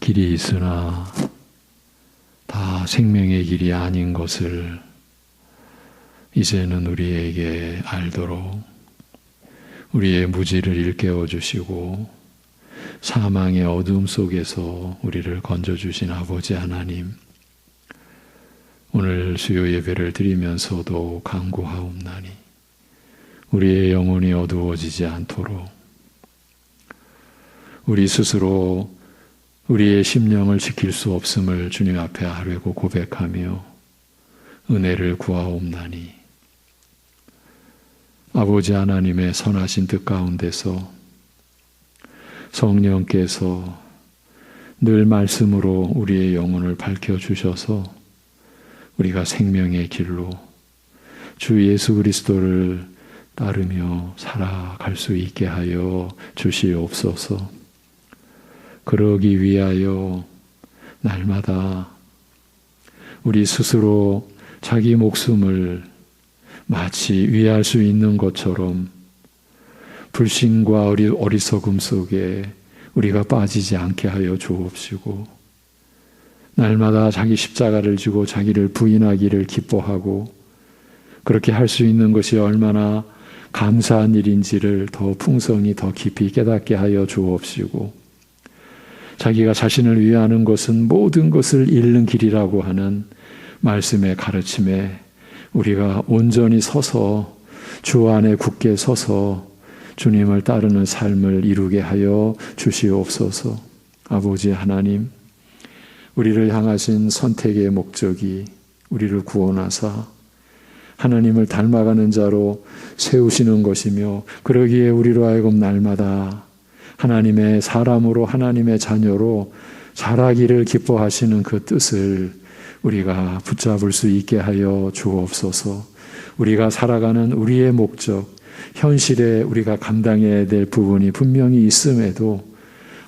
길이 있으나 다 생명의 길이 아닌 것을 이제는 우리에게 알도록 우리의 무지를 일깨워 주시고 사망의 어둠 속에서 우리를 건져주신 아버지 하나님, 오늘 수요 예배를 드리면서도 간구하옵나니 우리의 영혼이 어두워지지 않도록 우리 스스로 우리의 심령을 지킬 수 없음을 주님 앞에 아뢰고 고백하며 은혜를 구하옵나니 아버지 하나님의 선하신 뜻 가운데서 성령께서 늘 말씀으로 우리의 영혼을 밝혀주셔서 우리가 생명의 길로 주 예수 그리스도를 따르며 살아갈 수 있게 하여 주시옵소서. 그러기 위하여 날마다 우리 스스로 자기 목숨을 마치 위할 수 있는 것처럼 불신과 어리석음 속에 우리가 빠지지 않게 하여 주옵시고 날마다 자기 십자가를 지고 자기를 부인하기를 기뻐하고 그렇게 할 수 있는 것이 얼마나 감사한 일인지를 더 풍성히 더 깊이 깨닫게 하여 주옵시고 자기가 자신을 위하는 것은 모든 것을 잃는 길이라고 하는 말씀의 가르침에 우리가 온전히 서서 주 안에 굳게 서서 주님을 따르는 삶을 이루게 하여 주시옵소서. 아버지 하나님, 우리를 향하신 선택의 목적이 우리를 구원하사 하나님을 닮아가는 자로 세우시는 것이며 그러기에 우리로 하여금 날마다 하나님의 사람으로 하나님의 자녀로 자라기를 기뻐하시는 그 뜻을 우리가 붙잡을 수 있게 하여 주옵소서. 우리가 살아가는 우리의 목적, 현실에 우리가 감당해야 될 부분이 분명히 있음에도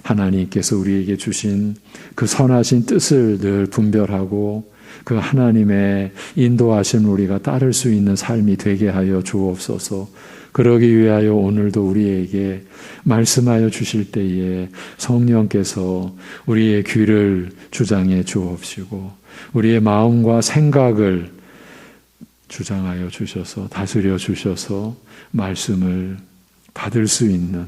하나님께서 우리에게 주신 그 선하신 뜻을 늘 분별하고 그 하나님의 인도하심을 우리가 따를 수 있는 삶이 되게 하여 주옵소서. 그러기 위하여 오늘도 우리에게 말씀하여 주실 때에 성령께서 우리의 귀를 주장해 주옵시고 우리의 마음과 생각을 주장하여 주셔서 다스려 주셔서 말씀을 받을 수 있는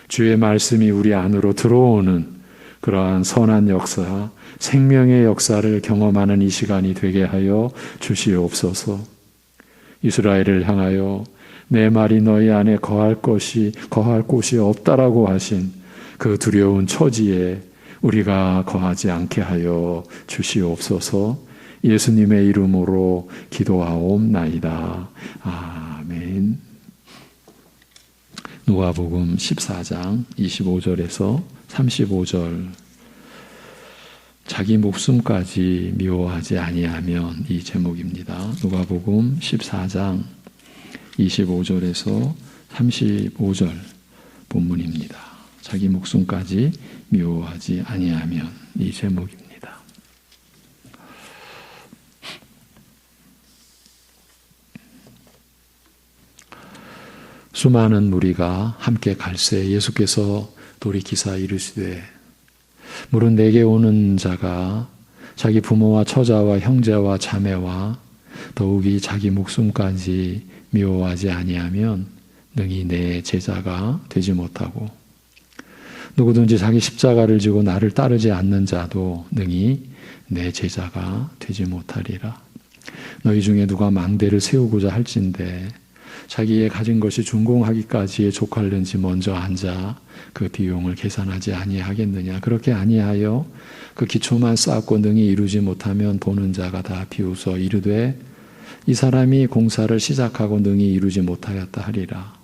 주의 말씀이 우리 안으로 들어오는 그러한 선한 역사, 생명의 역사를 경험하는 이 시간이 되게 하여 주시옵소서. 이스라엘을 향하여 내 말이 너희 안에 거할 곳이 없다라고 하신 그 두려운 처지에 우리가 거하지 않게 하여 주시옵소서. 예수님의 이름으로 기도하옵나이다. 아멘. 누가복음 14장 25절에서 35절. 자기 목숨까지 미워하지 아니하면, 이 제목입니다. 누가복음 14장 25절에서 35절 본문입니다. 자기 목숨까지 미워하지 아니하면, 이 제목입니다. 수많은 무리가 함께 갈새 예수께서 돌이키사 이르시되 물은 내게 오는 자가 자기 부모와 처자와 형제와 자매와 더욱이 자기 목숨까지 미워하지 아니하면 능히 내 제자가 되지 못하고 누구든지 자기 십자가를 지고 나를 따르지 않는 자도 능히 내 제자가 되지 못하리라. 너희 중에 누가 망대를 세우고자 할진대 자기의 가진 것이 준공하기까지에 족할는지 먼저 앉아 그 비용을 계산하지 아니하겠느냐. 그렇게 아니하여 그 기초만 쌓고 능히 이루지 못하면 보는 자가 다 비웃어 이르되 이 사람이 공사를 시작하고 능히 이루지 못하였다 하리라.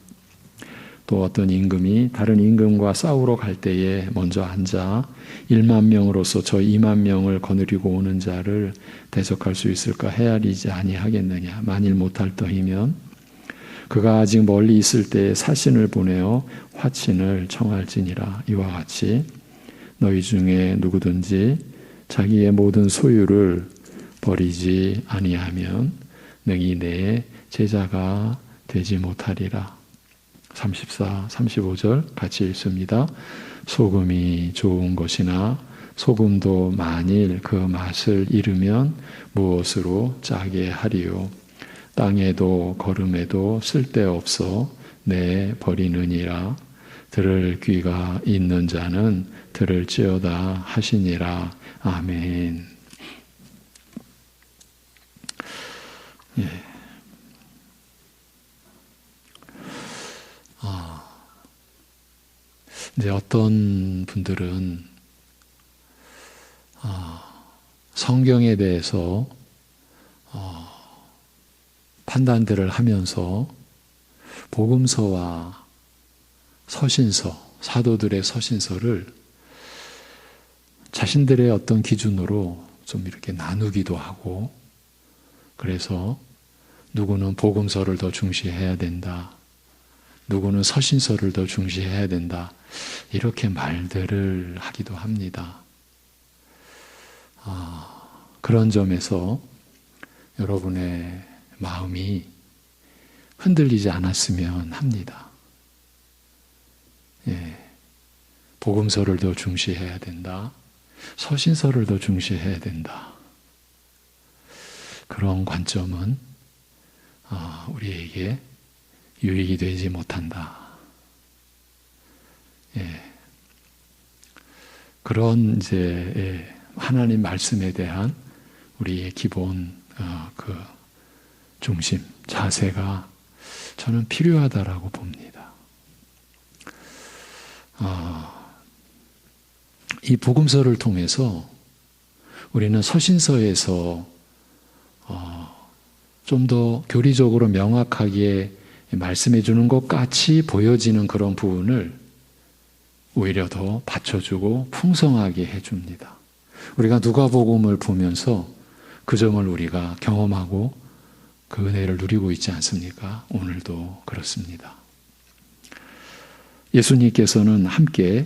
또 어떤 임금이 다른 임금과 싸우러 갈 때에 먼저 앉아 1만 명으로서 저 2만 명을 거느리고 오는 자를 대적할 수 있을까 헤아리지 아니하겠느냐. 만일 못할 터이면 그가 아직 멀리 있을 때에 사신을 보내어 화친을 청할지니라. 이와 같이 너희 중에 누구든지 자기의 모든 소유를 버리지 아니하면 능히 내 제자가 되지 못하리라. 34, 35절 같이 읽습니다. 소금이 좋은 것이나 소금도 만일 그 맛을 잃으면 무엇으로 짜게 하리요. 땅에도 거름에도 쓸데없어 내 버리느니라. 들을 귀가 있는 자는 들을지어다 하시니라. 아멘. 예. 이제 어떤 분들은 성경에 대해서 판단들을 하면서 복음서와 서신서, 사도들의 서신서를 자신들의 어떤 기준으로 좀 이렇게 나누기도 하고, 그래서 누구는 복음서를 더 중시해야 된다, 누구는 서신서를 더 중시해야 된다, 이렇게 말들을 하기도 합니다. 그런 점에서 여러분의 마음이 흔들리지 않았으면 합니다. 예, 복음서를 더 중시해야 된다, 서신서를 더 중시해야 된다. 그런 관점은 우리에게 유익이 되지 못한다. 예, 그런 이제 하나님 말씀에 대한 우리의 기본 그 중심, 자세가 저는 필요하다라고 봅니다. 이 복음서를 통해서 우리는 서신서에서 좀 더 교리적으로 명확하게 말씀해 주는 것 같이 보여지는 그런 부분을 오히려 더 받쳐주고 풍성하게 해줍니다. 우리가 누가복음을 보면서 그 점을 우리가 경험하고 그 은혜를 누리고 있지 않습니까? 오늘도 그렇습니다. 예수님께서는 함께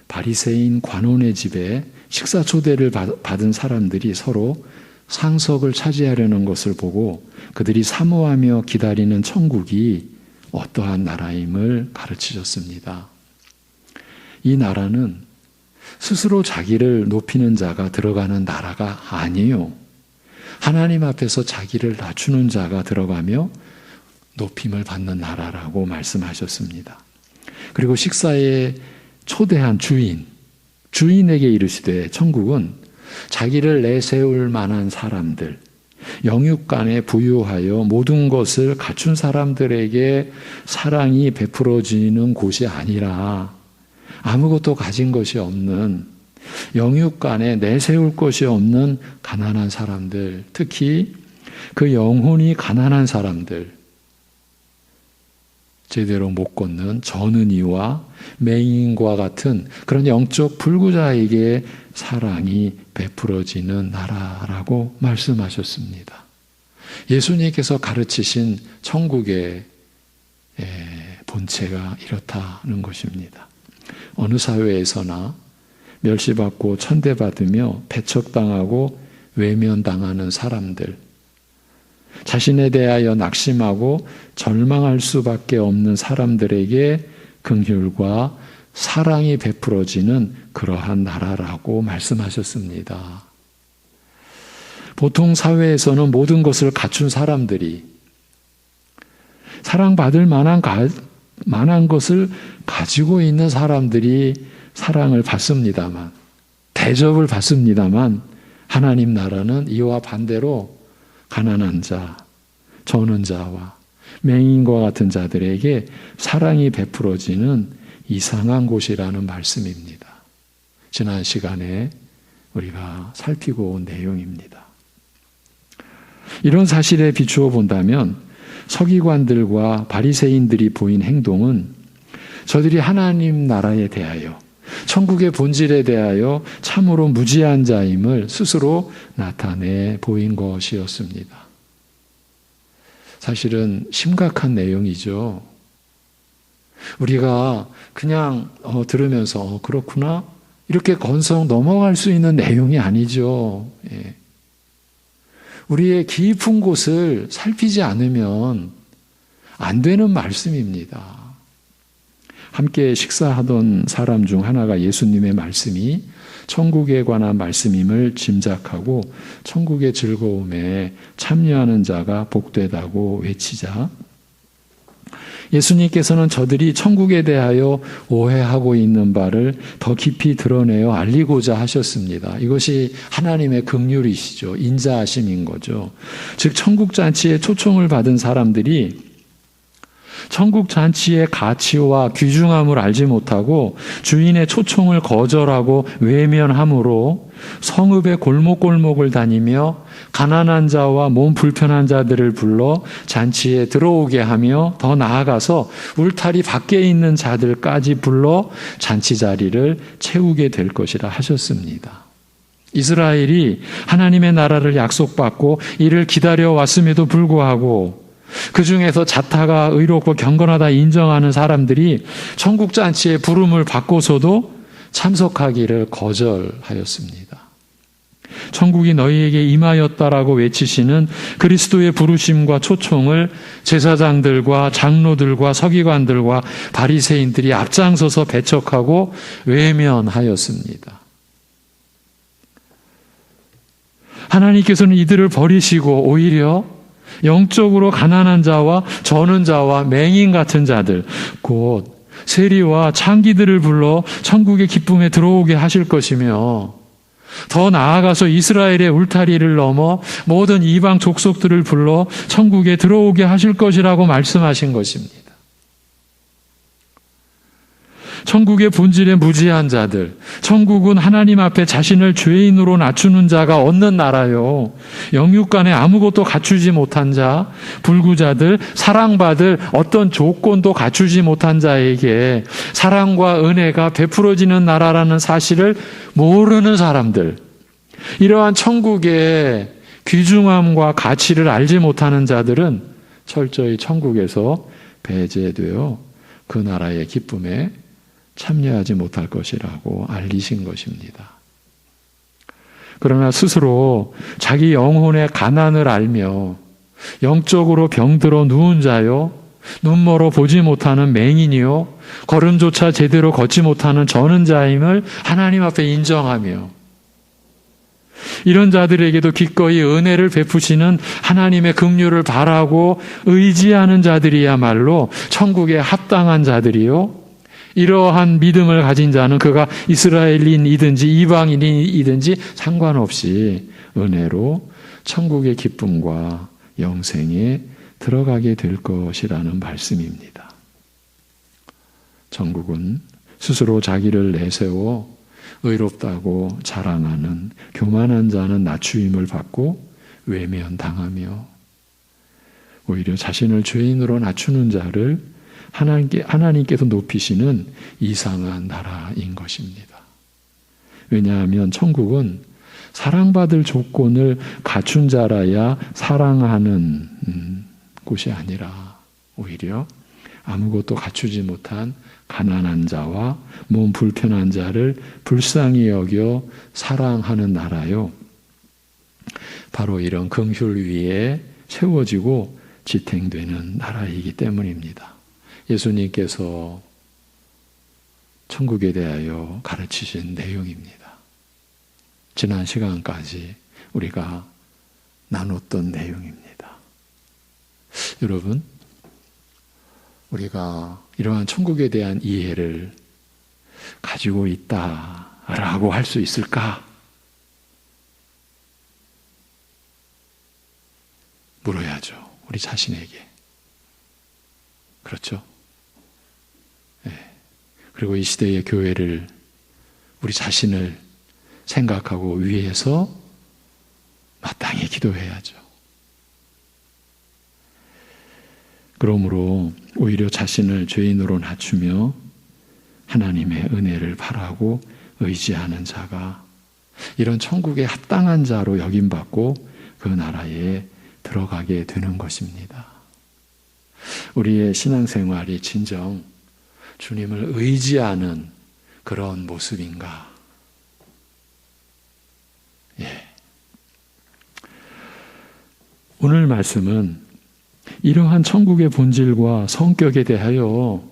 바리새인 관원의 집에 식사 초대를 받은 사람들이 서로 상석을 차지하려는 것을 보고 그들이 사모하며 기다리는 천국이 어떠한 나라임을 가르치셨습니다. 이 나라는 스스로 자기를 높이는 자가 들어가는 나라가 아니에요. 하나님 앞에서 자기를 낮추는 자가 들어가며 높임을 받는 나라라고 말씀하셨습니다. 그리고 식사에 초대한 주인에게 이르시되 천국은 자기를 내세울 만한 사람들, 영육간에 부유하여 모든 것을 갖춘 사람들에게 사랑이 베풀어지는 곳이 아니라 아무것도 가진 것이 없는, 영육간에 내세울 것이 없는 가난한 사람들, 특히 그 영혼이 가난한 사람들, 제대로 못 걷는 전은이와 맹인과 같은 그런 영적 불구자에게 사랑이 베풀어지는 나라라고 말씀하셨습니다. 예수님께서 가르치신 천국의 본체가 이렇다는 것입니다. 어느 사회에서나 멸시받고 천대받으며 배척당하고 외면당하는 사람들, 자신에 대하여 낙심하고 절망할 수밖에 없는 사람들에게 긍휼과 사랑이 베풀어지는 그러한 나라라고 말씀하셨습니다. 보통 사회에서는 모든 것을 갖춘 사람들이 사랑받을 만한 것을 가지고 있는 사람들이 사랑을 받습니다만, 대접을 받습니다만, 하나님 나라는 이와 반대로 가난한 자, 저는 자와 맹인과 같은 자들에게 사랑이 베풀어지는 이상한 곳이라는 말씀입니다. 지난 시간에 우리가 살피고 온 내용입니다. 이런 사실에 비추어 본다면 서기관들과 바리새인들이 보인 행동은 저들이 하나님 나라에 대하여, 천국의 본질에 대하여 참으로 무지한 자임을 스스로 나타내 보인 것이었습니다. 사실은 심각한 내용이죠. 우리가 그냥 들으면서 그렇구나 이렇게 건성 넘어갈 수 있는 내용이 아니죠. 예. 우리의 깊은 곳을 살피지 않으면 안 되는 말씀입니다. 함께 식사하던 사람 중 하나가 예수님의 말씀이 천국에 관한 말씀임을 짐작하고 천국의 즐거움에 참여하는 자가 복되다고 외치자 예수님께서는 저들이 천국에 대하여 오해하고 있는 바를 더 깊이 드러내어 알리고자 하셨습니다. 이것이 하나님의 긍휼이시죠. 인자하심인 거죠. 즉 천국 잔치에 초청을 받은 사람들이 천국 잔치의 가치와 귀중함을 알지 못하고 주인의 초청을 거절하고 외면함으로 성읍의 골목골목을 다니며 가난한 자와 몸 불편한 자들을 불러 잔치에 들어오게 하며 더 나아가서 울타리 밖에 있는 자들까지 불러 잔치 자리를 채우게 될 것이라 하셨습니다. 이스라엘이 하나님의 나라를 약속받고 이를 기다려왔음에도 불구하고 그 중에서 자타가 의롭고 경건하다 인정하는 사람들이 천국 잔치의 부름을 받고서도 참석하기를 거절하였습니다. 천국이 너희에게 임하였다라고 외치시는 그리스도의 부르심과 초청을 제사장들과 장로들과 서기관들과 바리새인들이 앞장서서 배척하고 외면하였습니다. 하나님께서는 이들을 버리시고 오히려 영적으로 가난한 자와 저는 자와 맹인 같은 자들 곧 세리와 창기들을 불러 천국의 기쁨에 들어오게 하실 것이며 더 나아가서 이스라엘의 울타리를 넘어 모든 이방 족속들을 불러 천국에 들어오게 하실 것이라고 말씀하신 것입니다. 천국의 본질에 무지한 자들, 천국은 하나님 앞에 자신을 죄인으로 낮추는 자가 얻는 나라요. 영육간에 아무것도 갖추지 못한 자, 불구자들, 사랑받을 어떤 조건도 갖추지 못한 자에게 사랑과 은혜가 베풀어지는 나라라는 사실을 모르는 사람들, 이러한 천국의 귀중함과 가치를 알지 못하는 자들은 철저히 천국에서 배제되어 그 나라의 기쁨에 참여하지 못할 것이라고 알리신 것입니다. 그러나 스스로 자기 영혼의 가난을 알며 영적으로 병들어 누운 자요, 눈멀어 보지 못하는 맹인이요, 걸음조차 제대로 걷지 못하는 저는 자임을 하나님 앞에 인정하며 이런 자들에게도 기꺼이 은혜를 베푸시는 하나님의 긍휼을 바라고 의지하는 자들이야말로 천국에 합당한 자들이요, 이러한 믿음을 가진 자는 그가 이스라엘인이든지 이방인이든지 상관없이 은혜로 천국의 기쁨과 영생에 들어가게 될 것이라는 말씀입니다. 천국은 스스로 자기를 내세워 의롭다고 자랑하는 교만한 자는 낮추임을 받고 외면당하며 오히려 자신을 죄인으로 낮추는 자를 하나님께서 높이시는 이상한 나라인 것입니다. 왜냐하면 천국은 사랑받을 조건을 갖춘 자라야 사랑하는 곳이 아니라 오히려 아무것도 갖추지 못한 가난한 자와 몸 불편한 자를 불쌍히 여겨 사랑하는 나라요. 바로 이런 긍휼 위에 세워지고 지탱되는 나라이기 때문입니다. 예수님께서 천국에 대하여 가르치신 내용입니다. 지난 시간까지 우리가 나눴던 내용입니다. 여러분, 우리가 이러한 천국에 대한 이해를 가지고 있다라고 할 수 있을까? 물어야죠. 우리 자신에게. 그렇죠? 네. 그리고 이 시대의 교회를, 우리 자신을 생각하고 위해서 마땅히 기도해야죠. 그러므로 오히려 자신을 죄인으로 낮추며 하나님의 은혜를 바라고 의지하는 자가 이런 천국에 합당한 자로 여김받고 그 나라에 들어가게 되는 것입니다. 우리의 신앙생활이 진정 주님을 의지하는 그런 모습인가? 예. 오늘 말씀은 이러한 천국의 본질과 성격에 대하여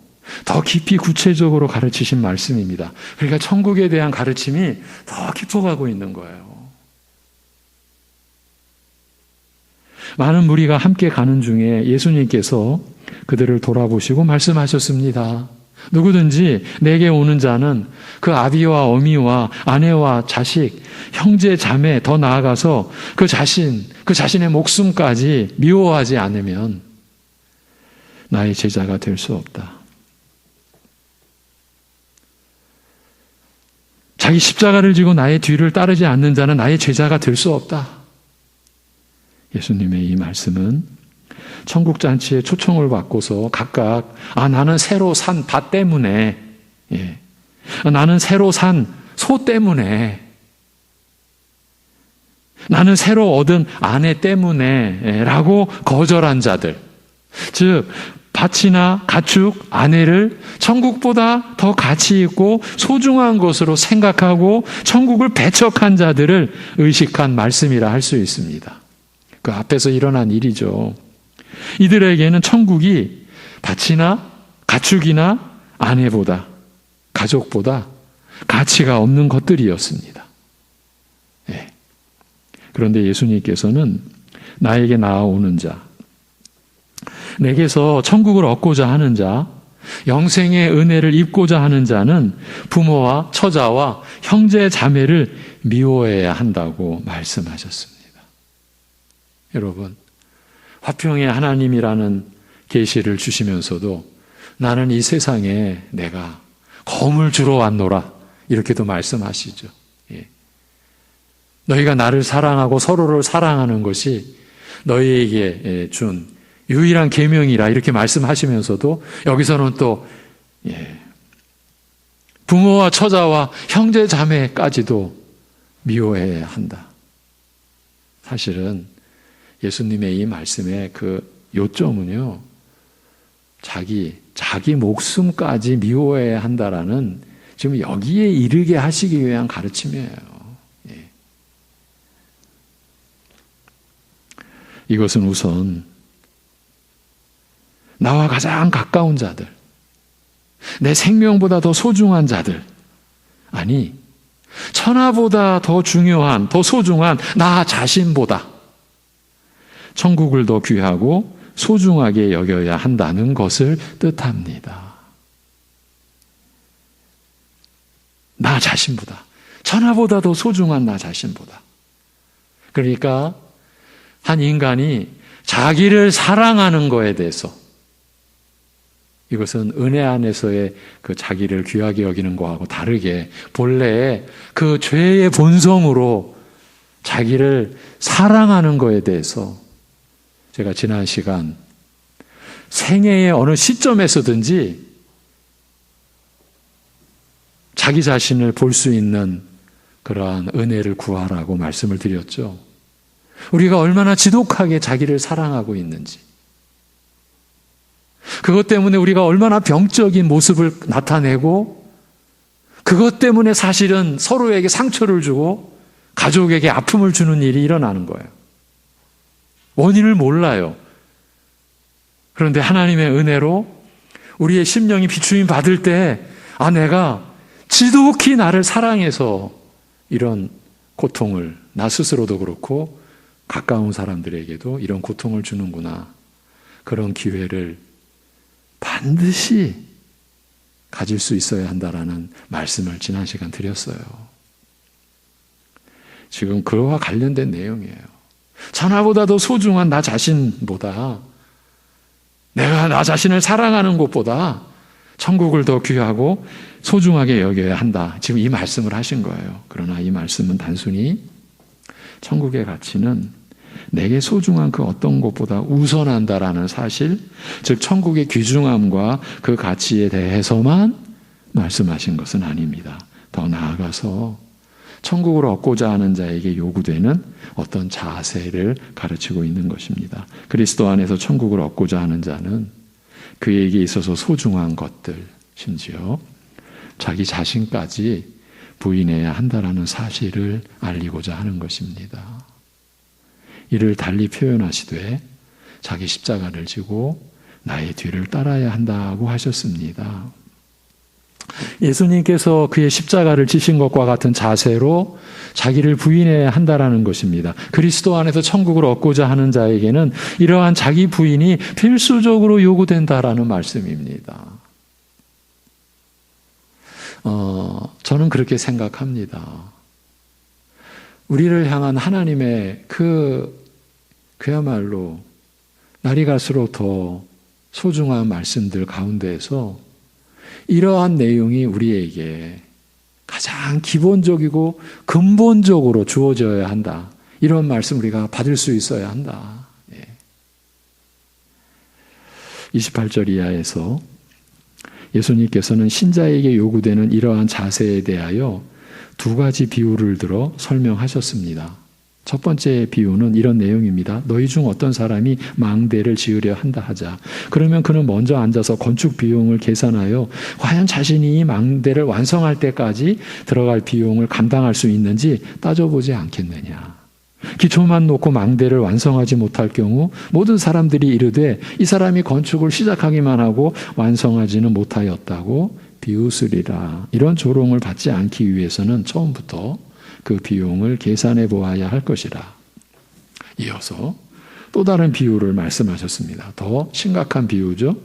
더 깊이 구체적으로 가르치신 말씀입니다. 그러니까 천국에 대한 가르침이 더 깊어가고 있는 거예요. 많은 무리가 함께 가는 중에 예수님께서 그들을 돌아보시고 말씀하셨습니다. 누구든지 내게 오는 자는 그 아비와 어미와 아내와 자식, 형제, 자매, 더 나아가서 그 자신의 목숨까지 미워하지 않으면 나의 제자가 될 수 없다. 자기 십자가를 지고 나의 뒤를 따르지 않는 자는 나의 제자가 될 수 없다. 예수님의 이 말씀은 천국 잔치에 초청을 받고서 각각 나는 새로 산 밭 때문에, 나는 새로 산 소 때문에, 나는 새로 얻은 아내 때문에 라고 거절한 자들, 즉 밭이나 가축, 아내를 천국보다 더 가치 있고 소중한 것으로 생각하고 천국을 배척한 자들을 의식한 말씀이라 할 수 있습니다. 그 앞에서 일어난 일이죠. 이들에게는 천국이 밭이나 가축이나 아내보다, 가족보다 가치가 없는 것들이었습니다. 그런데 예수님께서는 나에게 나아오는 자, 내게서 천국을 얻고자 하는 자, 영생의 은혜를 입고자 하는 자는 부모와 처자와 형제 자매를 미워해야 한다고 말씀하셨습니다. 여러분, 화평의 하나님이라는 계시를 주시면서도 나는 이 세상에 내가 검을 주러 왔노라 이렇게도 말씀하시죠. 너희가 나를 사랑하고 서로를 사랑하는 것이 너희에게 준 유일한 계명이라 이렇게 말씀하시면서도 여기서는 또 부모와 처자와 형제 자매까지도 미워해야 한다. 사실은 예수님의 이 말씀의 그 요점은요, 자기 목숨까지 미워해야 한다라는 지금 여기에 이르게 하시기 위한 가르침이에요. 이것은 우선 나와 가장 가까운 자들, 내 생명보다 더 소중한 자들, 아니 천하보다 더 중요한, 더 소중한 나 자신보다 천국을 더 귀하고 소중하게 여겨야 한다는 것을 뜻합니다. 나 자신보다, 천하보다 더 소중한 나 자신보다. 그러니까 한 인간이 자기를 사랑하는 거에 대해서, 이것은 은혜 안에서의 그 자기를 귀하게 여기는 거하고 다르게 본래의 그 죄의 본성으로 자기를 사랑하는 거에 대해서 제가 지난 시간 생애의 어느 시점에서든지 자기 자신을 볼 수 있는 그러한 은혜를 구하라고 말씀을 드렸죠. 우리가 얼마나 지독하게 자기를 사랑하고 있는지, 그것 때문에 우리가 얼마나 병적인 모습을 나타내고, 그것 때문에 사실은 서로에게 상처를 주고 가족에게 아픔을 주는 일이 일어나는 거예요. 원인을 몰라요. 그런데 하나님의 은혜로 우리의 심령이 비추임 받을 때, 내가 지독히 나를 사랑해서 이런 고통을, 나 스스로도 그렇고 가까운 사람들에게도 이런 고통을 주는구나. 그런 기회를 반드시 가질 수 있어야 한다라는 말씀을 지난 시간 드렸어요. 지금 그와 관련된 내용이에요. 천하보다 더 소중한 나 자신보다, 내가 나 자신을 사랑하는 것보다 천국을 더 귀하고 소중하게 여겨야 한다. 지금 이 말씀을 하신 거예요. 그러나 이 말씀은 단순히 천국의 가치는 내게 소중한 그 어떤 것보다 우선한다라는 사실, 즉 천국의 귀중함과 그 가치에 대해서만 말씀하신 것은 아닙니다. 더 나아가서 천국을 얻고자 하는 자에게 요구되는 어떤 자세를 가르치고 있는 것입니다. 그리스도 안에서 천국을 얻고자 하는 자는 그에게 있어서 소중한 것들, 심지어 자기 자신까지 부인해야 한다라는 사실을 알리고자 하는 것입니다. 이를 달리 표현하시되 자기 십자가를 지고 나의 뒤를 따라야 한다고 하셨습니다. 예수님께서 그의 십자가를 지신 것과 같은 자세로 자기를 부인해야 한다라는 것입니다. 그리스도 안에서 천국을 얻고자 하는 자에게는 이러한 자기 부인이 필수적으로 요구된다라는 말씀입니다. 저는 그렇게 생각합니다. 우리를 향한 하나님의 그야말로 날이 갈수록 더 소중한 말씀들 가운데에서 이러한 내용이 우리에게 가장 기본적이고 근본적으로 주어져야 한다. 이런 말씀 우리가 받을 수 있어야 한다. 28절 이하에서 예수님께서는 신자에게 요구되는 이러한 자세에 대하여 두 가지 비유를 들어 설명하셨습니다. 첫 번째 비유는 이런 내용입니다. 너희 중 어떤 사람이 망대를 지으려 한다 하자. 그러면 그는 먼저 앉아서 건축 비용을 계산하여 과연 자신이 이 망대를 완성할 때까지 들어갈 비용을 감당할 수 있는지 따져보지 않겠느냐. 기초만 놓고 망대를 완성하지 못할 경우 모든 사람들이 이르되 이 사람이 건축을 시작하기만 하고 완성하지는 못하였다고 비웃으리라. 이런 조롱을 받지 않기 위해서는 처음부터 그 비용을 계산해 보아야 할 것이라. 이어서 또 다른 비유를 말씀하셨습니다. 더 심각한 비유죠.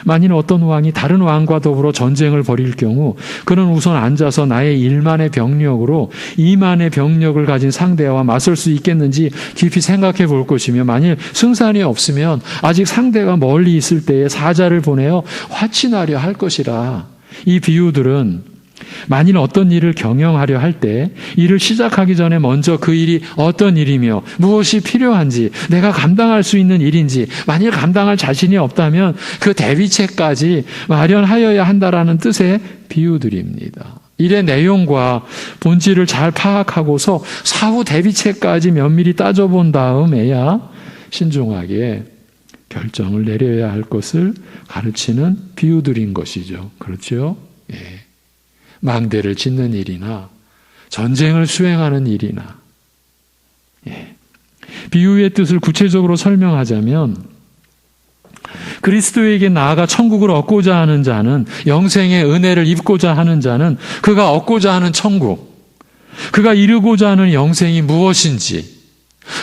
만일 어떤 왕이 다른 왕과 더불어 전쟁을 벌일 경우 그는 우선 앉아서 나의 1만의 병력으로 2만의 병력을 가진 상대와 맞설 수 있겠는지 깊이 생각해 볼 것이며 만일 승산이 없으면 아직 상대가 멀리 있을 때에 사자를 보내어 화친하려 할 것이라. 이 비유들은 만일 어떤 일을 경영하려 할 때 일을 시작하기 전에 먼저 그 일이 어떤 일이며 무엇이 필요한지 내가 감당할 수 있는 일인지 만일 감당할 자신이 없다면 그 대비책까지 마련하여야 한다라는 뜻의 비유들입니다. 일의 내용과 본질을 잘 파악하고서 사후 대비책까지 면밀히 따져본 다음에야 신중하게 결정을 내려야 할 것을 가르치는 비유들인 것이죠. 그렇죠? 예. 망대를 짓는 일이나 전쟁을 수행하는 일이나 비유의 뜻을 구체적으로 설명하자면 그리스도에게 나아가 천국을 얻고자 하는 자는 영생의 은혜를 입고자 하는 자는 그가 얻고자 하는 천국, 그가 이루고자 하는 영생이 무엇인지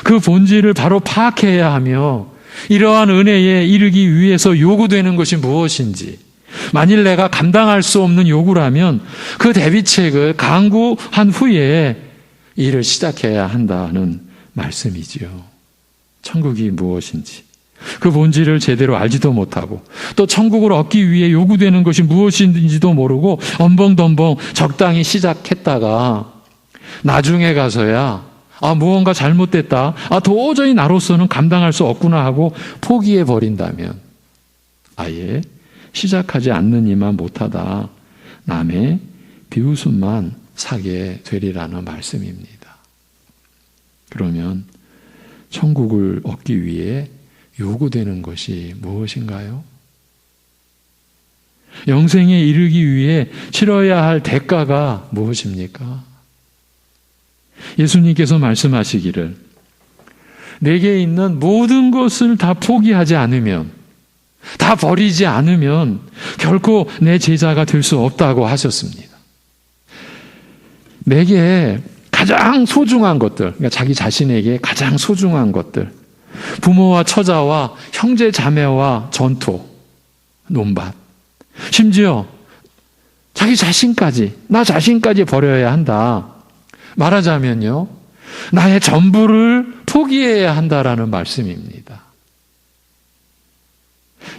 그 본질을 바로 파악해야 하며 이러한 은혜에 이르기 위해서 요구되는 것이 무엇인지 만일 내가 감당할 수 없는 요구라면 그 대비책을 강구한 후에 일을 시작해야 한다는 말씀이지요. 천국이 무엇인지 그 본질을 제대로 알지도 못하고 또 천국을 얻기 위해 요구되는 것이 무엇인지도 모르고 엄벙덤벙 적당히 시작했다가 나중에 가서야 무언가 잘못됐다. 도저히 나로서는 감당할 수 없구나 하고 포기해 버린다면 아예 시작하지 않느니만 못하다 남의 비웃음만 사게 되리라는 말씀입니다. 그러면 천국을 얻기 위해 요구되는 것이 무엇인가요? 영생에 이르기 위해 치러야 할 대가가 무엇입니까? 예수님께서 말씀하시기를 내게 있는 모든 것을 다 포기하지 않으면 다 버리지 않으면 결코 내 제자가 될 수 없다고 하셨습니다. 내게 가장 소중한 것들, 그러니까 자기 자신에게 가장 소중한 것들, 부모와 처자와 형제 자매와 전토, 논밭, 심지어 자기 자신까지, 나 자신까지 버려야 한다. 말하자면요, 나의 전부를 포기해야 한다라는 말씀입니다.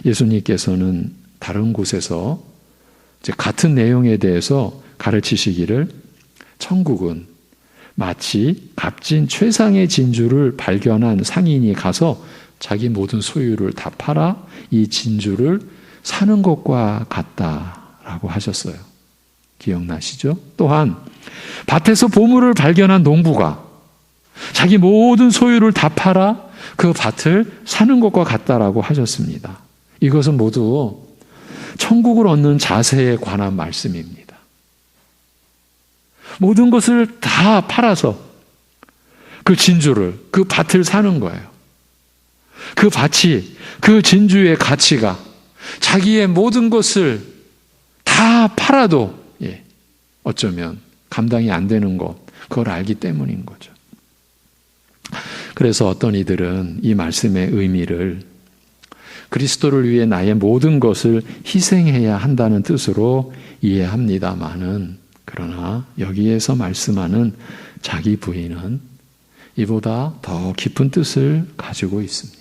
예수님께서는 다른 곳에서 같은 내용에 대해서 가르치시기를 천국은 마치 값진 최상의 진주를 발견한 상인이 가서 자기 모든 소유를 다 팔아 이 진주를 사는 것과 같다라고 하셨어요. 기억나시죠? 또한 밭에서 보물을 발견한 농부가 자기 모든 소유를 다 팔아 그 밭을 사는 것과 같다라고 하셨습니다. 이것은 모두 천국을 얻는 자세에 관한 말씀입니다. 모든 것을 다 팔아서 그 진주를, 그 밭을 사는 거예요. 그 가치, 그 진주의 가치가 자기의 모든 것을 다 팔아도 어쩌면 감당이 안 되는 것, 그걸 알기 때문인 거죠. 그래서 어떤 이들은 이 말씀의 의미를 그리스도를 위해 나의 모든 것을 희생해야 한다는 뜻으로 이해합니다마는, 그러나 여기에서 말씀하는 자기 부인은 이보다 더 깊은 뜻을 가지고 있습니다.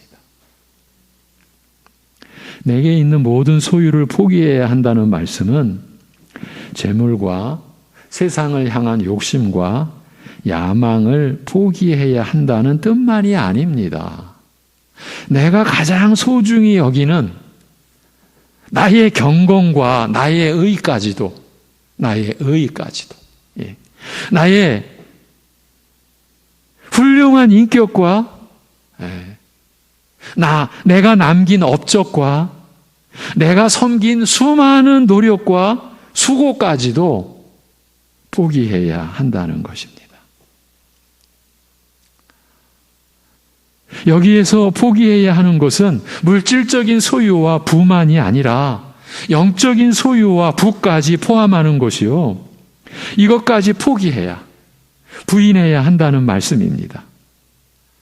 내게 있는 모든 소유를 포기해야 한다는 말씀은 재물과 세상을 향한 욕심과 야망을 포기해야 한다는 뜻만이 아닙니다. 내가 가장 소중히 여기는 나의 경건과 나의 의까지도, 나의 훌륭한 인격과 내가 남긴 업적과 내가 섬긴 수많은 노력과 수고까지도 포기해야 한다는 것입니다. 여기에서 포기해야 하는 것은 물질적인 소유와 부만이 아니라 영적인 소유와 부까지 포함하는 것이요, 이것까지 포기해야, 부인해야 한다는 말씀입니다.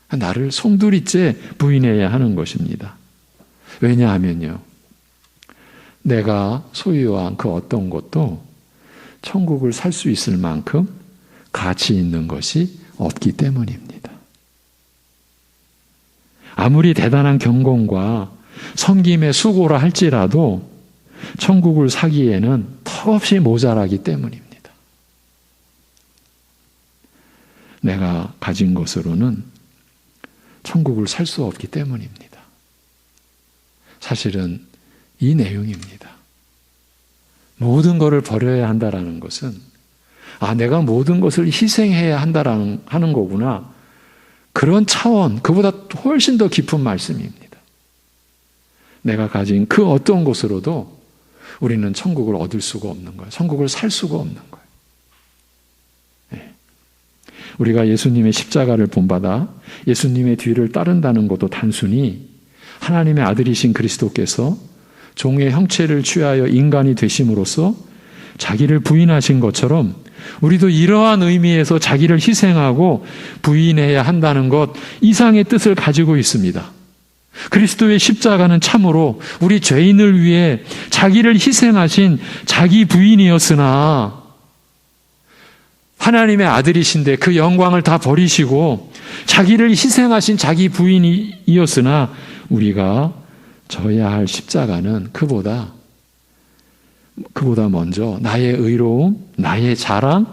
나를 송두리째 부인해야 하는 것입니다. 왜냐하면요, 내가 소유한 그 어떤 것도 천국을 살 수 있을 만큼 가치 있는 것이 없기 때문입니다. 아무리 대단한 경건과 섬김의 수고라 할지라도 천국을 사기에는 턱없이 모자라기 때문입니다. 내가 가진 것으로는 천국을 살 수 없기 때문입니다. 사실은 이 내용입니다. 모든 것을 버려야 한다라는 것은 내가 모든 것을 희생해야 한다라는 하는 거구나. 그런 차원, 그보다 훨씬 더 깊은 말씀입니다. 내가 가진 그 어떤 것으로도 우리는 천국을 얻을 수가 없는 거예요. 천국을 살 수가 없는 거예요. 우리가 예수님의 십자가를 본받아 예수님의 뒤를 따른다는 것도 단순히 하나님의 아들이신 그리스도께서 종의 형체를 취하여 인간이 되심으로써 자기를 부인하신 것처럼 우리도 이러한 의미에서 자기를 희생하고 부인해야 한다는 것 이상의 뜻을 가지고 있습니다. 그리스도의 십자가는 참으로 우리 죄인을 위해 자기를 희생하신 자기 부인이었으나, 하나님의 아들이신데 그 영광을 다 버리시고 자기를 희생하신 자기 부인이었으나, 우리가 져야 할 십자가는 그보다 먼저 나의 의로움, 나의 자랑,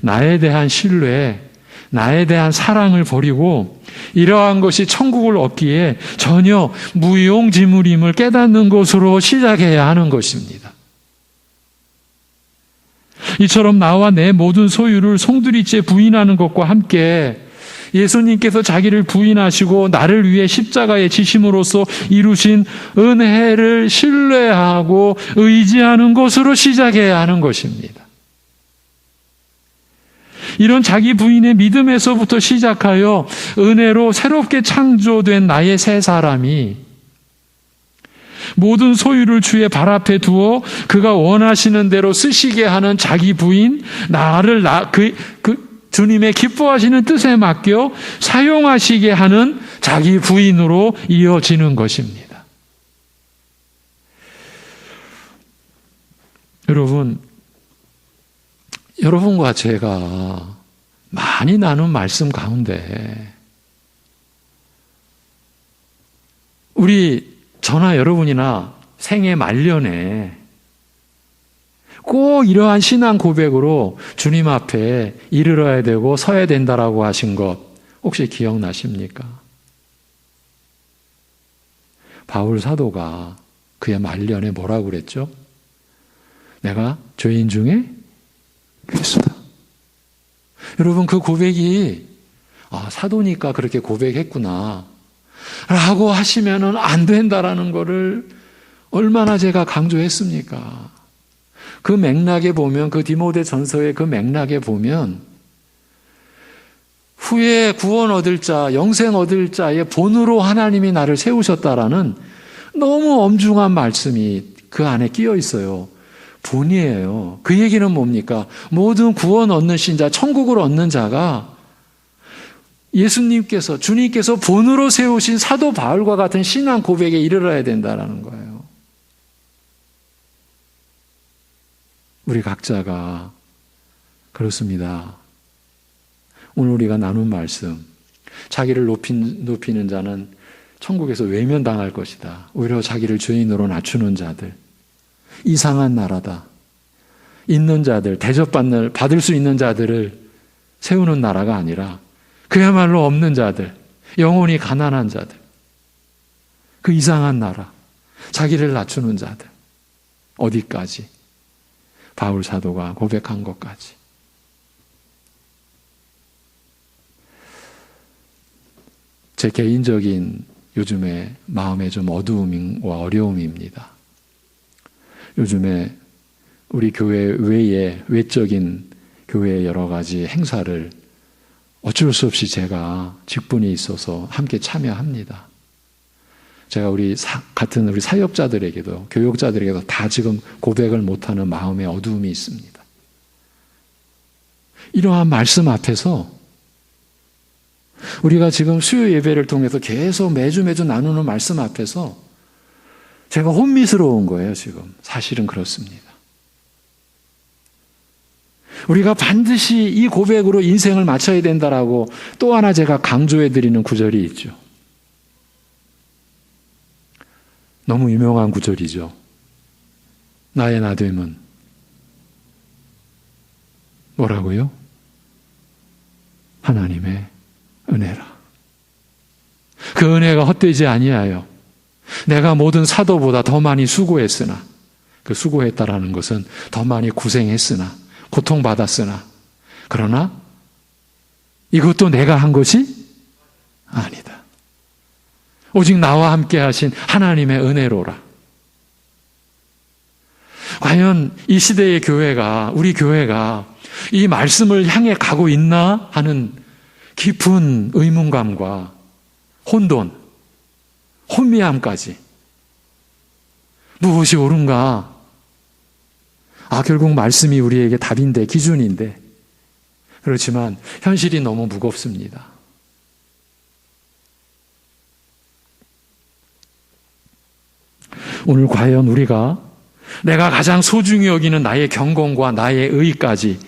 나에 대한 신뢰, 나에 대한 사랑을 버리고 이러한 것이 천국을 얻기에 전혀 무용지물임을 깨닫는 것으로 시작해야 하는 것입니다. 이처럼 나와 내 모든 소유를 송두리째 부인하는 것과 함께 예수님께서 자기를 부인하시고 나를 위해 십자가에 지심으로써 이루신 은혜를 신뢰하고 의지하는 것으로 시작해야 하는 것입니다. 이런 자기 부인의 믿음에서부터 시작하여 은혜로 새롭게 창조된 나의 새 사람이 모든 소유를 주의 발 앞에 두어 그가 원하시는 대로 쓰시게 하는 자기 부인, 나를 주님의 기뻐하시는 뜻에 맡겨 사용하시게 하는 자기 부인으로 이어지는 것입니다. 여러분과 제가 많이 나눈 말씀 가운데 우리 저나 여러분이나 생애 말년에 꼭 이러한 신앙 고백으로 주님 앞에 이르러야 되고 서야 된다라고 하신 것 혹시 기억나십니까? 바울 사도가 그의 말년에 뭐라고 그랬죠? 내가 죄인 중에 괴수다. 여러분, 그 고백이 사도니까 그렇게 고백했구나 라고 하시면은 안 된다라는 거를 얼마나 제가 강조했습니까? 그 맥락에 보면, 그 디모데 전서의 그 맥락에 보면 후에 구원 얻을 자, 영생 얻을 자의 본으로 하나님이 나를 세우셨다라는 너무 엄중한 말씀이 그 안에 끼어 있어요. 본이에요. 그 얘기는 뭡니까? 모든 구원 얻는 신자, 천국을 얻는 자가 예수님께서, 주님께서 본으로 세우신 사도 바울과 같은 신앙 고백에 이르러야 된다는 거예요. 우리 각자가 그렇습니다. 오늘 우리가 나눈 말씀, 자기를 높이는 자는 천국에서 외면당할 것이다. 오히려 자기를 죄인으로 낮추는 자들, 이상한 나라다. 있는 자들, 받을 수 있는 자들을 세우는 나라가 아니라 그야말로 없는 자들, 영혼이 가난한 자들, 그 이상한 나라, 자기를 낮추는 자들, 어디까지? 바울 사도가 고백한 것까지. 제 개인적인 요즘에 마음의 좀 어두움과 어려움입니다. 요즘에 우리 교회 외에 외적인 교회의 여러 가지 행사를 어쩔 수 없이 제가 직분이 있어서 함께 참여합니다. 제가 같은 우리 사역자들에게도, 교육자들에게도 다 지금 고백을 못하는 마음의 어두움이 있습니다. 이러한 말씀 앞에서 우리가 지금 수요 예배를 통해서 계속 매주 나누는 말씀 앞에서 제가 혼미스러운 거예요, 지금. 사실은 그렇습니다. 우리가 반드시 이 고백으로 인생을 마쳐야 된다라고 또 하나 제가 강조해 드리는 구절이 있죠. 너무 유명한 구절이죠. 나의 나됨은 뭐라고요? 하나님의 은혜라. 그 은혜가 헛되지 아니하여 내가 모든 사도보다 더 많이 수고했으나, 그 수고했다라는 것은 더 많이 고생했으나, 고통받았으나, 그러나 이것도 내가 한 것이 아니다. 오직 나와 함께 하신 하나님의 은혜로라. 과연 이 시대의 교회가, 우리 교회가 이 말씀을 향해 가고 있나 하는 깊은 의문감과 혼돈, 혼미함까지. 무엇이 옳은가? 결국 말씀이 우리에게 답인데, 기준인데. 그렇지만 현실이 너무 무겁습니다. 오늘 과연 우리가 내가 가장 소중히 여기는 나의 경건과 나의 의까지,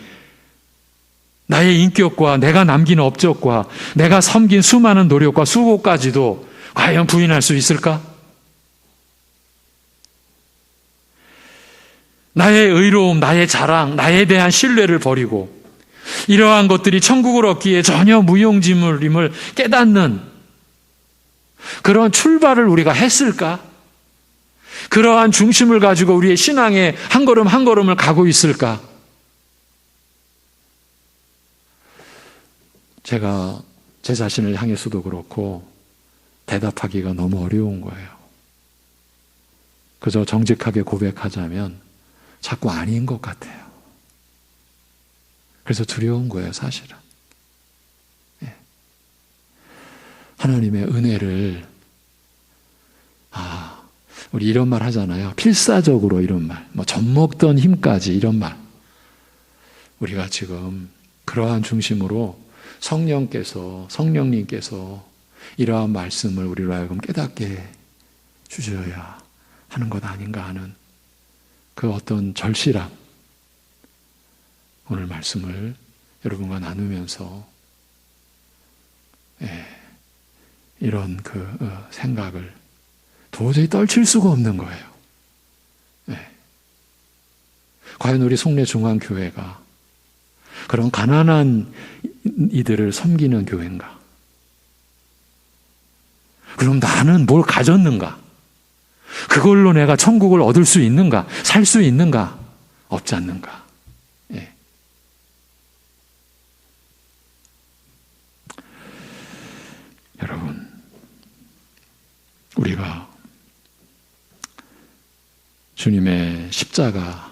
나의 인격과 내가 남긴 업적과 내가 섬긴 수많은 노력과 수고까지도 과연 부인할 수 있을까? 나의 의로움, 나의 자랑, 나에 대한 신뢰를 버리고 이러한 것들이 천국을 얻기에 전혀 무용지물임을 깨닫는 그런 출발을 우리가 했을까? 그러한 중심을 가지고 우리의 신앙에 한 걸음 한 걸음을 가고 있을까? 제가 제 자신을 향해서도 그렇고 대답하기가 너무 어려운 거예요. 그저 정직하게 고백하자면 자꾸 아닌 것 같아요. 그래서 두려운 거예요, 사실은. 하나님의 은혜를, 우리 이런 말 하잖아요. 필사적으로 이런 말, 젖먹던 힘까지 이런 말. 우리가 지금 그러한 중심으로 성령님께서 이러한 말씀을 우리로 하여금 깨닫게 주셔야 하는 것 아닌가 하는 그 어떤 절실함, 오늘 말씀을 여러분과 나누면서 이런 그 생각을 도저히 떨칠 수가 없는 거예요. 과연 우리 송내중앙교회가 그런 가난한 이들을 섬기는 교회인가? 그럼 나는 뭘 가졌는가? 그걸로 내가 천국을 얻을 수 있는가? 살 수 있는가? 없지 않는가? 여러분, 우리가 주님의 십자가를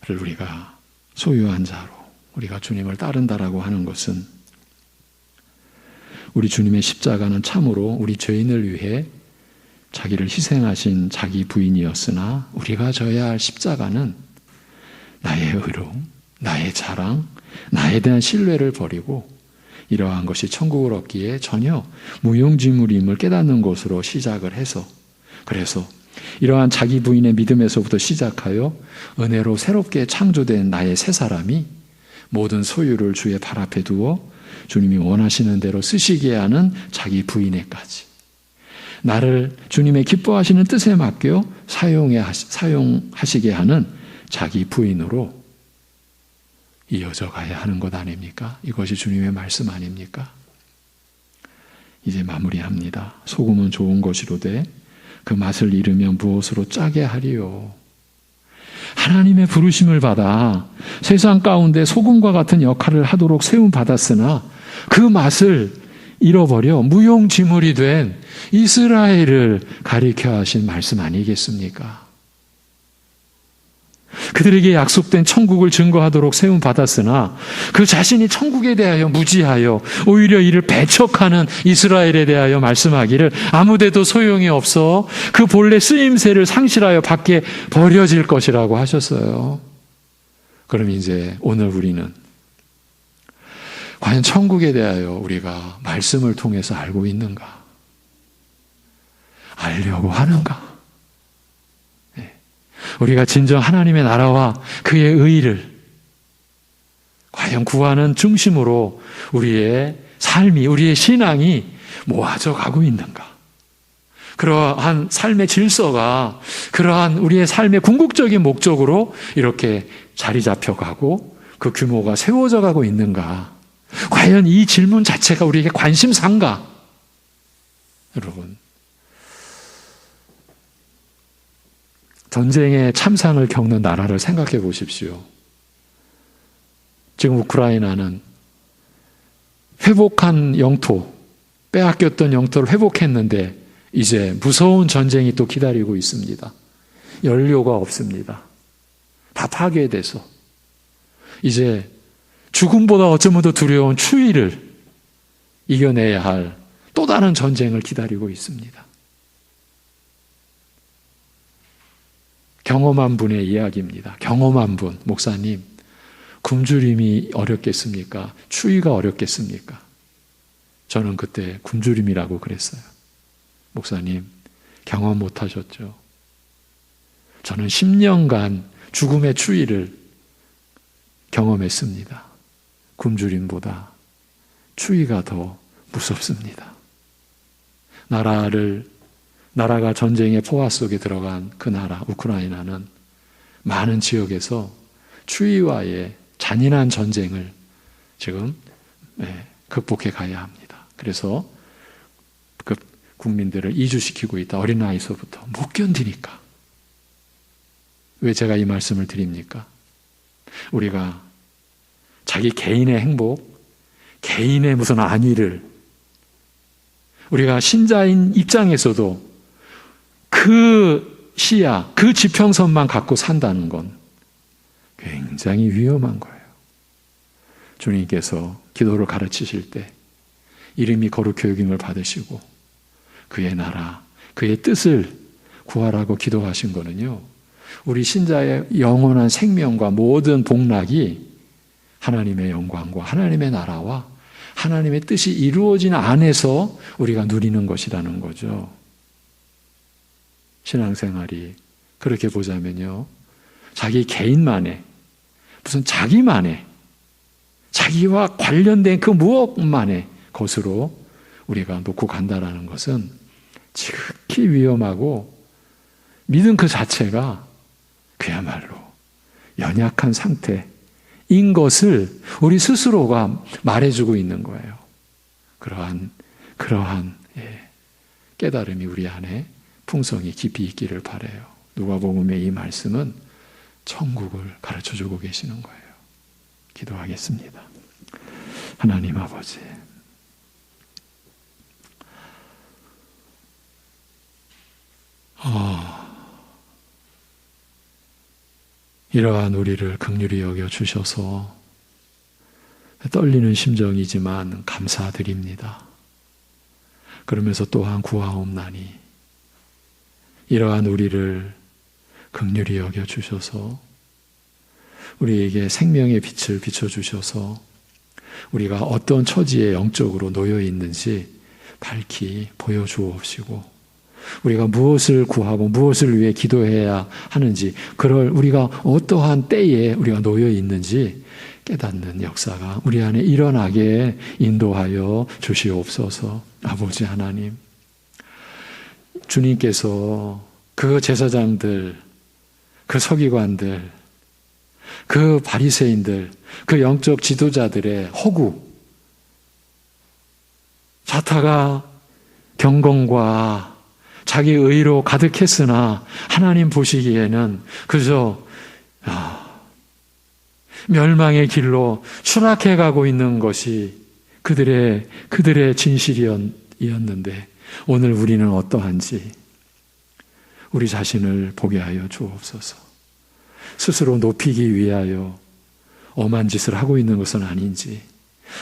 우리가 소유한 자로 우리가 주님을 따른다라고 하는 것은 우리 주님의 십자가는 참으로 우리 죄인을 위해 자기를 희생하신 자기 부인이었으나 우리가 져야 할 십자가는 나의 의로움, 나의 자랑, 나에 대한 신뢰를 버리고 이러한 것이 천국을 얻기에 전혀 무용지물임을 깨닫는 것으로 시작을 해서, 그래서 이러한 자기 부인의 믿음에서부터 시작하여 은혜로 새롭게 창조된 나의 새 사람이 모든 소유를 주의 발 앞에 두어 주님이 원하시는 대로 쓰시게 하는 자기 부인에까지 나를 주님의 기뻐하시는 뜻에 맡겨 사용하시게 하는 자기 부인으로 이어져 가야 하는 것 아닙니까? 이것이 주님의 말씀 아닙니까? 이제 마무리합니다. 소금은 좋은 것이로되 그 맛을 잃으면 무엇으로 짜게 하리요? 하나님의 부르심을 받아 세상 가운데 소금과 같은 역할을 하도록 세움 받았으나 그 맛을 잃어버려 무용지물이 된 이스라엘을 가리켜 하신 말씀 아니겠습니까? 그들에게 약속된 천국을 증거하도록 세움 받았으나 그 자신이 천국에 대하여 무지하여 오히려 이를 배척하는 이스라엘에 대하여 말씀하기를 아무데도 소용이 없어 그 본래 쓰임새를 상실하여 밖에 버려질 것이라고 하셨어요. 그럼 이제 오늘 우리는 과연 천국에 대하여 우리가 말씀을 통해서 알고 있는가? 알려고 하는가? 우리가 진정 하나님의 나라와 그의 의를 과연 구하는 중심으로 우리의 삶이, 우리의 신앙이 모아져 가고 있는가? 그러한 삶의 질서가 그러한 우리의 삶의 궁극적인 목적으로 이렇게 자리 잡혀가고 그 규모가 세워져 가고 있는가? 과연 이 질문 자체가 우리에게 관심사인가? 여러분, 전쟁의 참상을 겪는 나라를 생각해 보십시오. 지금 우크라이나는 회복한 영토, 빼앗겼던 영토를 회복했는데 이제 무서운 전쟁이 또 기다리고 있습니다. 연료가 없습니다. 다 파괴돼서 이제 죽음보다 어쩌면 더 두려운 추위를 이겨내야 할 또 다른 전쟁을 기다리고 있습니다. 경험한 분의 이야기입니다. 경험한 분, 목사님, 굶주림이 어렵겠습니까? 추위가 어렵겠습니까? 저는 그때 굶주림이라고 그랬어요. 목사님, 경험 못 하셨죠? 저는 10년간 죽음의 추위를 경험했습니다. 굶주림보다 추위가 더 무섭습니다. 나라가 전쟁의 포화 속에 들어간 그 나라, 우크라이나는 많은 지역에서 추위와의 잔인한 전쟁을 지금 극복해 가야 합니다. 그래서 그 국민들을 이주시키고 있다. 어린아이서부터 못 견디니까. 왜 제가 이 말씀을 드립니까? 우리가 자기 개인의 행복, 개인의 무슨 안위를 우리가 신자인 입장에서도 그 시야, 그 지평선만 갖고 산다는 건 굉장히 위험한 거예요. 주님께서 기도를 가르치실 때 이름이 거룩히 여김을 받으시고 그의 나라, 그의 뜻을 구하라고 기도하신 거는요, 우리 신자의 영원한 생명과 모든 복락이 하나님의 영광과 하나님의 나라와 하나님의 뜻이 이루어진 안에서 우리가 누리는 것이라는 거죠. 신앙생활이 그렇게 보자면요, 자기 개인만의, 무슨 자기만의, 자기와 관련된 그 무엇만의 것으로 우리가 놓고 간다라는 것은 지극히 위험하고 믿음 그 자체가 그야말로 연약한 상태인 것을 우리 스스로가 말해주고 있는 거예요. 그러한 깨달음이 우리 안에 풍성이 깊이 있기를 바라요. 누가복음의 이 말씀은 천국을 가르쳐주고 계시는 거예요. 기도하겠습니다. 하나님 아버지, 이러한 우리를 긍휼히 여겨 주셔서 떨리는 심정이지만 감사드립니다. 그러면서 또한 구하옵나니 이러한 우리를 긍휼히 여겨주셔서 우리에게 생명의 빛을 비춰주셔서 우리가 어떤 처지에 영적으로 놓여 있는지 밝히 보여주옵시고 우리가 무엇을 구하고 무엇을 위해 기도해야 하는지 그럴 우리가 어떠한 때에 우리가 놓여 있는지 깨닫는 역사가 우리 안에 일어나게 인도하여 주시옵소서. 아버지 하나님, 주님께서 그 제사장들, 그 서기관들, 그 바리새인들, 그 영적 지도자들의 허구, 자타가 경건과 자기 의로 가득했으나 하나님 보시기에는 그저 멸망의 길로 추락해 가고 있는 것이 그들의 진실이었는데 오늘 우리는 어떠한지 우리 자신을 보게 하여 주옵소서. 스스로 높이기 위하여 엄한 짓을 하고 있는 것은 아닌지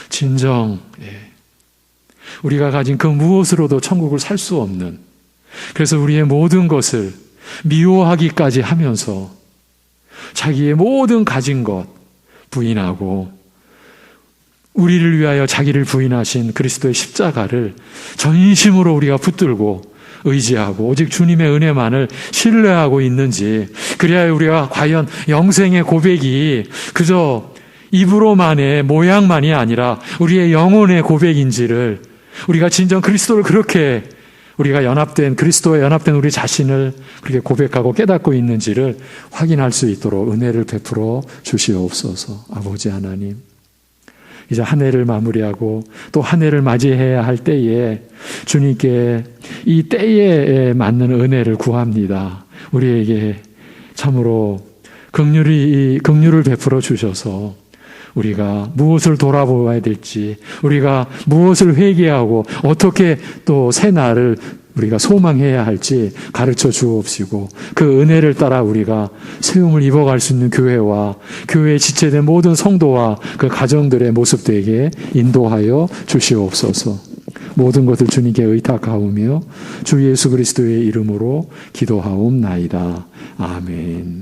진정 우리가 가진 그 무엇으로도 천국을 살 수 없는, 그래서 우리의 모든 것을 미워하기까지 하면서 자기의 모든 가진 것 부인하고 우리를 위하여 자기를 부인하신 그리스도의 십자가를 전심으로 우리가 붙들고 의지하고 오직 주님의 은혜만을 신뢰하고 있는지, 그래야 우리가 과연 영생의 고백이 그저 입으로만의 모양만이 아니라 우리의 영혼의 고백인지를, 우리가 진정 그리스도를 그렇게 우리가 그리스도와 연합된 우리 자신을 그렇게 고백하고 깨닫고 있는지를 확인할 수 있도록 은혜를 베풀어 주시옵소서. 아버지 하나님, 이제 한 해를 마무리하고 또 한 해를 맞이해야 할 때에 주님께 이 때에 맞는 은혜를 구합니다. 우리에게 참으로 긍휼을 베풀어 주셔서 우리가 무엇을 돌아보아야 될지, 우리가 무엇을 회개하고 어떻게 또 새 날을 우리가 소망해야 할지 가르쳐 주옵시고, 그 은혜를 따라 우리가 세움을 입어갈 수 있는 교회와 교회에 지체된 모든 성도와 그 가정들의 모습 되게 인도하여 주시옵소서. 모든 것을 주님께 의탁하오며 주 예수 그리스도의 이름으로 기도하옵나이다. 아멘.